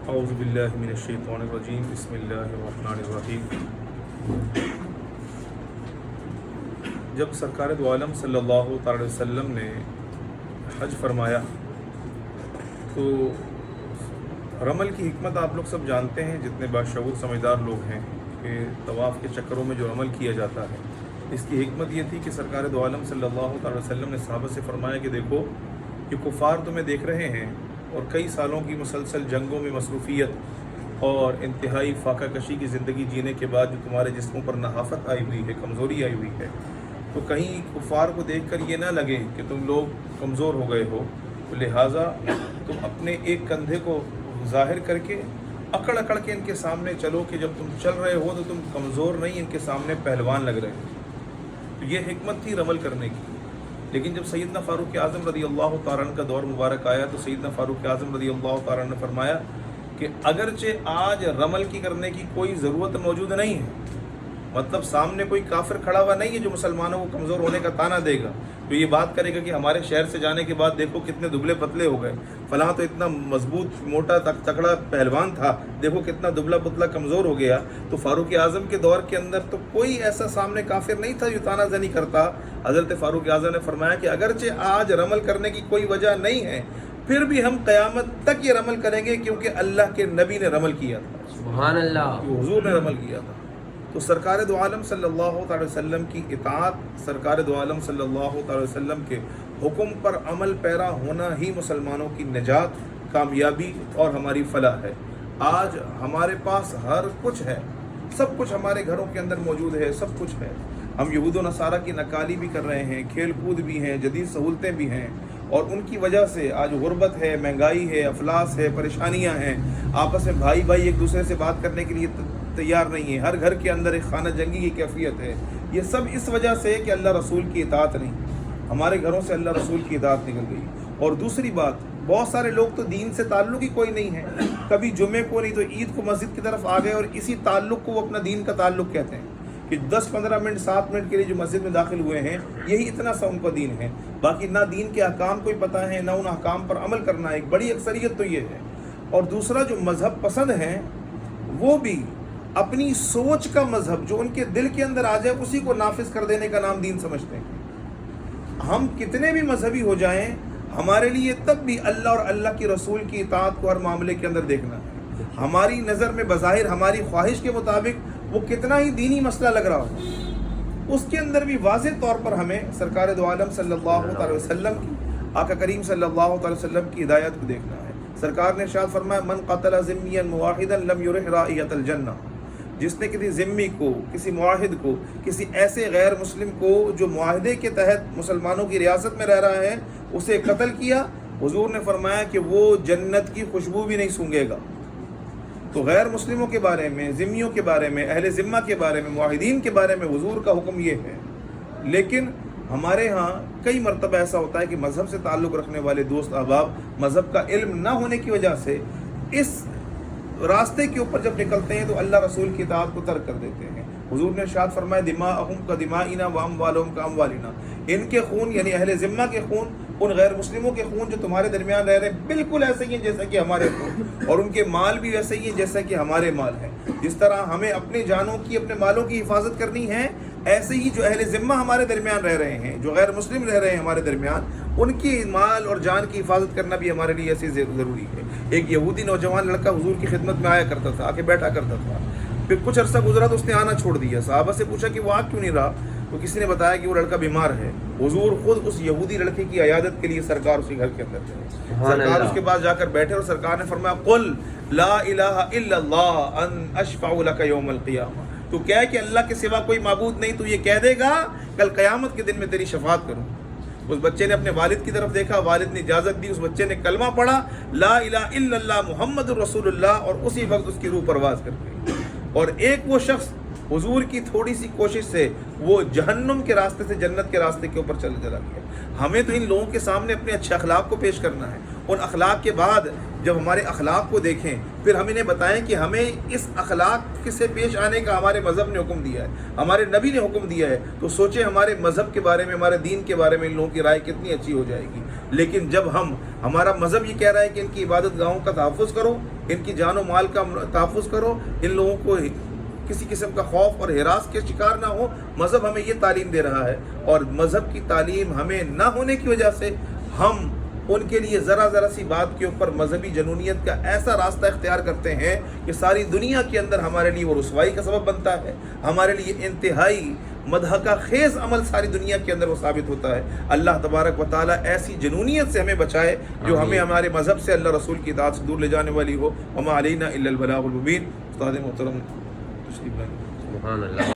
اعوذ باللہ من الشیطان الرجیم بسم اللہ الرحمن الرحیم۔ جب سرکار دو عالم صلی اللہ تعالی وسلم نے حج فرمایا تو رمل کی حکمت آپ لوگ سب جانتے ہیں، جتنے باشعور سمجھدار لوگ ہیں، کہ طواف کے چکروں میں جو رمل کیا جاتا ہے، اس کی حکمت یہ تھی کہ سرکار دو عالم صلی اللہ تعالی وسلم نے صحابہ سے فرمایا کہ دیکھو کہ کفار تمہیں دیکھ رہے ہیں اور کئی سالوں کی مسلسل جنگوں میں مصروفیت اور انتہائی فاقہ کشی کی زندگی جینے کے بعد جو تمہارے جسموں پر نحافت آئی ہوئی ہے، کمزوری آئی ہوئی ہے، تو کہیں کفار کو دیکھ کر یہ نہ لگے کہ تم لوگ کمزور ہو گئے ہو، تو لہٰذا تم اپنے ایک کندھے کو ظاہر کر کے اکڑ اکڑ کے ان کے سامنے چلو کہ جب تم چل رہے ہو تو تم کمزور نہیں، ان کے سامنے پہلوان لگ رہے ہو۔ تو یہ حکمت تھی رمل کرنے کی۔ لیکن جب سیدنا فاروق اعظم رضی اللہ تعالیٰ عنہ کا دور مبارک آیا تو سیدنا فاروق اعظم رضی اللہ تعالیٰ عنہ نے فرمایا کہ اگرچہ آج رمل کی کرنے کی کوئی ضرورت موجود نہیں ہے، مطلب سامنے کوئی کافر کھڑا ہوا نہیں ہے جو مسلمانوں کو کمزور ہونے کا طعنہ دے گا، تو یہ بات کرے گا کہ ہمارے شہر سے جانے کے بعد دیکھو کتنے دبلے پتلے ہو گئے، فلاں تو اتنا مضبوط موٹا تکڑا پہلوان تھا، دیکھو کتنا دبلا پتلا کمزور ہو گیا۔ تو فاروق اعظم کے دور کے اندر تو کوئی ایسا سامنے کافر نہیں تھا جو طعنہ زنی کرتا۔ حضرت فاروق اعظم نے فرمایا کہ اگرچہ آج رمل کرنے کی کوئی وجہ نہیں ہے، پھر بھی ہم قیامت تک یہ رمل کریں گے، کیونکہ اللہ کے نبی نے رمل کیا تھا، سبحان اللہ، حضور نے رمل کیا تھا۔ تو سرکار دو عالم صلی اللہ تعالی وسلم کی اطاعت، سرکار دو عالم صلی اللہ تعالی وسلم کے حکم پر عمل پیرا ہونا ہی مسلمانوں کی نجات، کامیابی اور ہماری فلاح ہے۔ آج ہمارے پاس ہر کچھ ہے، سب کچھ ہمارے گھروں کے اندر موجود ہے، سب کچھ ہے۔ ہم یہود و نصارہ کی نکالی بھی کر رہے ہیں، کھیل کود بھی ہیں، جدید سہولتیں بھی ہیں، اور ان کی وجہ سے آج غربت ہے، مہنگائی ہے، افلاس ہے، پریشانیاں ہیں، آپس میں بھائی ایک دوسرے سے بات کرنے کے لیے تیار نہیں ہے، ہر گھر کے اندر ایک خانہ جنگی کی کیفیت ہے۔ یہ سب اس وجہ سے کہ اللہ رسول کی اطاعت نہیں، ہمارے گھروں سے اللہ رسول کی اطاعت نکل گئی۔ اور دوسری بات، بہت سارے لوگ تو دین سے تعلق ہی کوئی نہیں ہے، کبھی جمعے کو نہیں تو عید کو مسجد کی طرف آ گئے اور اسی تعلق کو وہ اپنا دین کا تعلق کہتے ہیں کہ 10-15 منٹ 7 منٹ کے لیے جو مسجد میں داخل ہوئے ہیں، یہی اتنا سا ان کا دین ہے، باقی نہ دین کے احکام کوئی پتہ ہے، نہ ان احکام پر عمل کرنا ہے۔ ایک بڑی اکثریت تو یہ ہے۔ اور دوسرا جو مذہب پسند ہیں، وہ بھی اپنی سوچ کا مذہب جو ان کے دل کے اندر آ جائے اسی کو نافذ کر دینے کا نام دین سمجھتے ہیں۔ ہم کتنے بھی مذہبی ہو جائیں، ہمارے لیے تب بھی اللہ اور اللہ کی رسول کی اطاعت کو ہر معاملے کے اندر دیکھنا ہے۔ ہماری نظر میں بظاہر ہماری خواہش کے مطابق وہ کتنا ہی دینی مسئلہ لگ رہا ہو، اس کے اندر بھی واضح طور پر ہمیں سرکار دو عالم صلی اللہ تعالی وسلم کی، آقا کریم صلی اللہ تعالی وسلم کی ہدایت کو دیکھنا ہے۔ سرکار نے ارشاد فرمایا من قتل ذمیا موحدا لم یرح رائحۃ الجنہ، جس نے کسی ذمی کو، کسی معاہد کو، کسی ایسے غیر مسلم کو جو معاہدے کے تحت مسلمانوں کی ریاست میں رہ رہا ہے، اسے قتل کیا، حضور نے فرمایا کہ وہ جنت کی خوشبو بھی نہیں سونگھے گا۔ تو غیر مسلموں کے بارے میں، ذمیوں کے بارے میں، اہل ذمہ کے بارے میں، معاہدین کے بارے میں حضور کا حکم یہ ہے۔ لیکن ہمارے ہاں کئی مرتبہ ایسا ہوتا ہے کہ مذہب سے تعلق رکھنے والے دوست احباب مذہب کا علم نہ ہونے کی وجہ سے اس راستے کے اوپر جب نکلتے ہیں تو اللہ رسول کی اطاعت کو ترک کر دیتے ہیں۔ حضور نے ارشاد فرمایا دماءہم کا دمائنا و اموالہم کا اموالنا، ان کے خون یعنی اہل ذمہ کے خون، ان غیر مسلموں کے خون جو تمہارے درمیان رہ رہے ہیں، بالکل ایسے ہی ہیں جیسا کہ ہمارے خون، اور ان کے مال بھی ویسے ہی ہیں جیسا کہ ہمارے مال ہیں۔ جس طرح ہمیں اپنے جانوں کی، اپنے مالوں کی حفاظت کرنی ہے، ایسے ہی جو اہل ذمہ ہمارے درمیان رہ رہے ہیں، جو غیر مسلم رہ رہے ہیں ہمارے درمیان، ان کی مال اور جان کی حفاظت کرنا بھی ہمارے لیے ایسی ضروری ہے۔ ایک یہودی نوجوان لڑکا حضور کی خدمت میں آیا کرتا تھا، آ کے بیٹھا کرتا تھا، پھر کچھ عرصہ گزرا تو اس نے آنا چھوڑ دیا۔ صحابہ سے پوچھا کہ وہ آ کیوں نہیں رہا؟ تو کسی نے بتایا کہ وہ لڑکا بیمار ہے۔ حضور خود اس یہودی لڑکے کی عیادت کے لیے سرکار اسی گھر کے اندر تھے۔ سرکار اس کے پاس جا کر بیٹھے اور سرکار نے فرمایا قل لا الہ الا اللہ ان اشفع لک یوم القیامہ، تو کہہ کہ اللہ کے سوا کوئی معبود نہیں، تو یہ کہہ دے گا کل قیامت کے دن میں تیری شفاعت کروں۔ اس بچے نے اپنے والد کی طرف دیکھا، والد نے اجازت دی، اس بچے نے کلمہ پڑھا لا الہ الا اللہ محمد الرسول اللہ، اور اسی وقت اس کی روح پرواز کر گئی۔ اور ایک وہ شخص حضور کی تھوڑی سی کوشش سے وہ جہنم کے راستے سے جنت کے راستے کے اوپر چلا گیا۔ ہمیں تو ان لوگوں کے سامنے اپنے اچھے اخلاق کو پیش کرنا ہے، ان اخلاق کے بعد جب ہمارے اخلاق کو دیکھیں پھر ہم انہیں بتائیں کہ ہمیں اس اخلاق سے پیش آنے کا ہمارے مذہب نے حکم دیا ہے، ہمارے نبی نے حکم دیا ہے۔ تو سوچیں ہمارے مذہب کے بارے میں، ہمارے دین کے بارے میں ان لوگوں کی رائے کتنی اچھی ہو جائے گی۔ لیکن جب ہمارا مذہب یہ کہہ رہا ہے کہ ان کی عبادت گاہوں کا تحفظ کرو، ان کی جان و مال کا تحفظ کرو، ان لوگوں کو کسی قسم کا خوف اور ہراس کے شکار نہ ہو۔ مذہب ہمیں یہ تعلیم دے رہا ہے، اور مذہب کی تعلیم ہمیں نہ ہونے کی وجہ سے ہم ان کے لیے ذرا سی بات کے اوپر مذہبی جنونیت کا ایسا راستہ اختیار کرتے ہیں کہ ساری دنیا کے اندر ہمارے لیے وہ رسوائی کا سبب بنتا ہے، ہمارے لیے انتہائی مضحکہ خیز عمل ساری دنیا کے اندر وہ ثابت ہوتا ہے۔ اللہ تبارک و تعالیٰ ایسی جنونیت سے ہمیں بچائے جو ہمیں ہمارے مذہب سے، اللہ رسول کی اطاعت سے دور لے جانے والی ہو۔ وما علینا الا البلاغ المبین۔ استاد محترم تشریف لائیں۔ سبحان اللہ۔